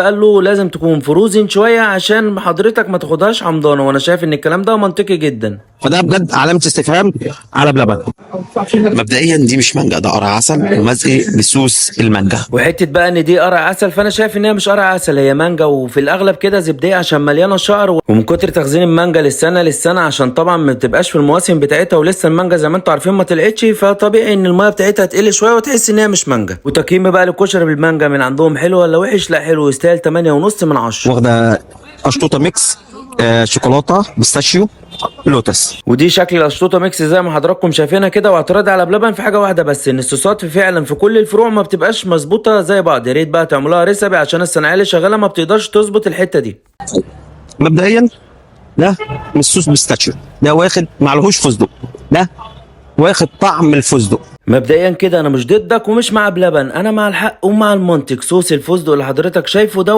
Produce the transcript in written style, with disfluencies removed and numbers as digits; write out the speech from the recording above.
قال له لازم تكون فروزن شويه عشان حضرتك ما تاخدهاش حمضانه، وانا شايف ان الكلام ده منطقي جدا. فده بجد علامه استفهام على بلبن. مبدئيا دي مش مانجا، ده قرع عسل ومزق بسوس المانجا. وحته بقى ان دي قرع عسل، فانا شايف ان هي مش قرع عسل، هي مانجا، وفي الاغلب كده زبديه عشان مليانه شعر، ومن كتر تخزين المانجا للسنه للسنه عشان طبعا ما بتبقاش في المواسم بتاعتها، ولسه المانجا زي ما انتم عارفين ما طلعتش، فطبيعي ان الميه بتاعتها تقل شويه وتحس ان هي مش مانجا. وتقييمي بقى للكشري بالمانجا من عندهم حلو ولا وحش؟ لا حلو، يستاهل 8.5 من 10. واخده اشطوطه ميكس شوكولاته بيستاشيو لوتس. ودي شكل الاشطوطه ميكس زي ما حضراتكم شايفينها كده. واعتراضي على بلبن في حاجه واحده بس، ان الصوصات فعلا في كل الفروع ما بتبقاش مظبوطه زي بعض، يا ريت بقى تعملوها ريسبي عشان الصناعيه اللي شغاله ما بتقدرش تظبط الحته دي. مبدئيا ده مش صوص بيستاشيو، ده واخد معلهوش فستق، ده واخد طعم الفستق. مبدئيا كده انا مش ضدك ومش مع بلبن، انا مع الحق ومع المنطق. صوص الفستق اللي حضرتك شايفه ده